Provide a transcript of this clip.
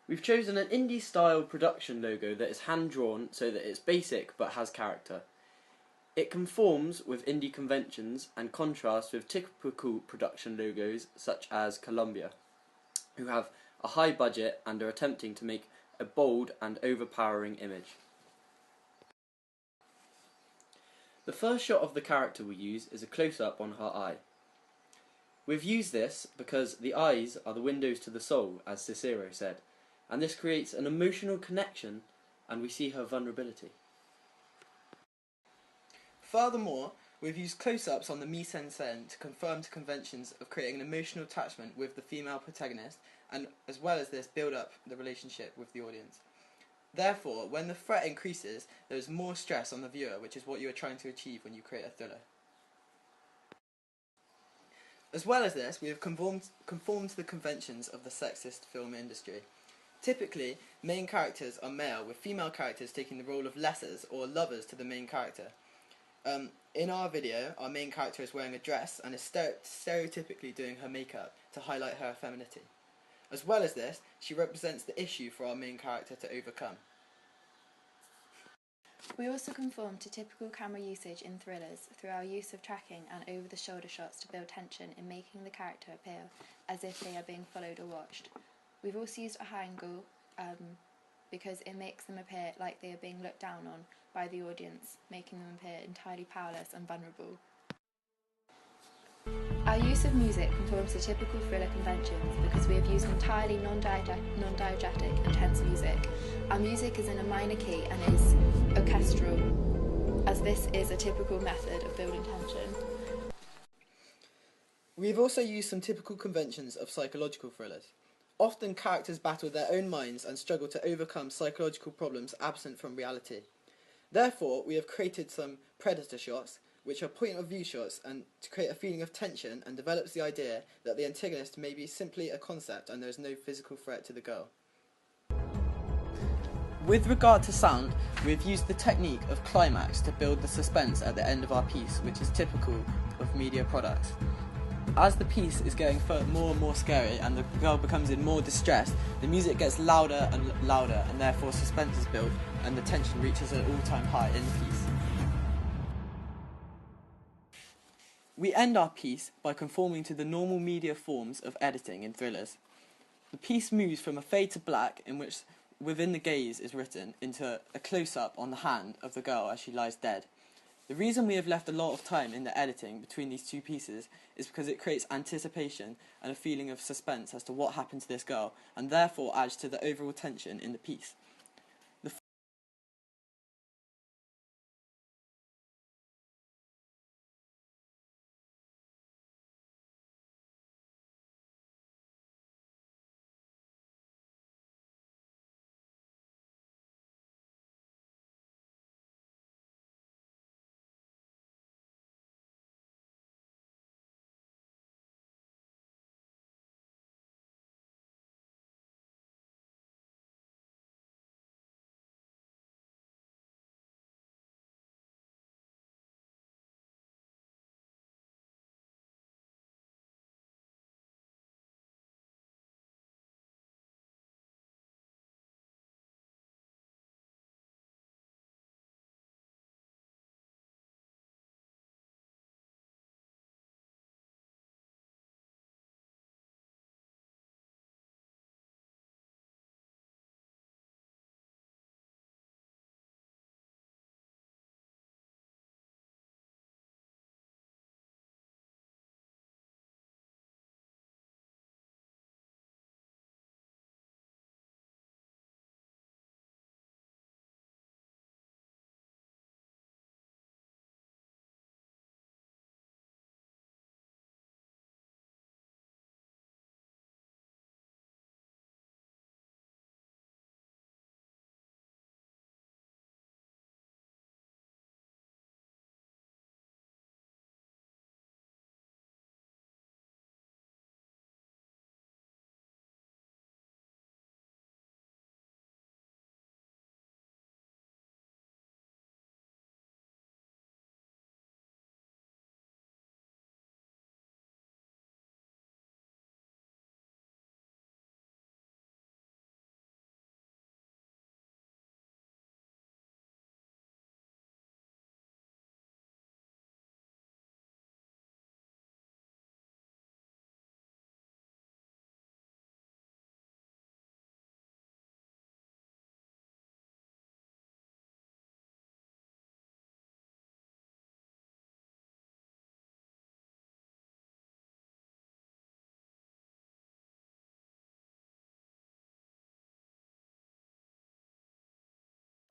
We've chosen an indie-style production logo that is hand-drawn so that it's basic but has character. It conforms with indie conventions and contrasts with typical production logos such as Columbia, who have a high budget and are attempting to make a bold and overpowering image. The first shot of the character we use is a close-up on her eye. We've used this because the eyes are the windows to the soul, as Cicero said, and this creates an emotional connection and we see her vulnerability. Furthermore, we've used close-ups on the mise-en-scène to conform to conventions of creating an emotional attachment with the female protagonist, and as well as this build up the relationship with the audience. Therefore, when the threat increases, there is more stress on the viewer, which is what you are trying to achieve when you create a thriller. As well as this, we have conformed to the conventions of the sexist film industry. Typically, main characters are male, with female characters taking the role of lessers or lovers to the main character. In our video, our main character is wearing a dress and is stereotypically doing her makeup to highlight her femininity. As well as this, she represents the issue for our main character to overcome. We also conform to typical camera usage in thrillers through our use of tracking and over-the-shoulder shots to build tension in making the character appear as if they are being followed or watched. We've also used a high angle because it makes them appear like they are being looked down on by the audience, making them appear entirely powerless and vulnerable. Our use of music conforms to typical thriller conventions because we have used entirely non-diegetic, intense music. Our music is in a minor key and is orchestral, as this is a typical method of building tension. We have also used some typical conventions of psychological thrillers. Often characters battle their own minds and struggle to overcome psychological problems absent from reality. Therefore, we have created some predator shots, which are point-of-view shots, and to create a feeling of tension and develops the idea that the antagonist may be simply a concept and there is no physical threat to the girl. With regard to sound, we have used the technique of climax to build the suspense at the end of our piece, which is typical of media products. As the piece is going more and more scary and the girl becomes in more distress, the music gets louder and louder, and therefore suspense is built and the tension reaches an all-time high in the piece. We end our piece by conforming to the normal media forms of editing in thrillers. The piece moves from a fade to black, in which within the gaze is written, into a close-up on the hand of the girl as she lies dead. The reason we have left a lot of time in the editing between these two pieces is because it creates anticipation and a feeling of suspense as to what happened to this girl, and therefore adds to the overall tension in the piece.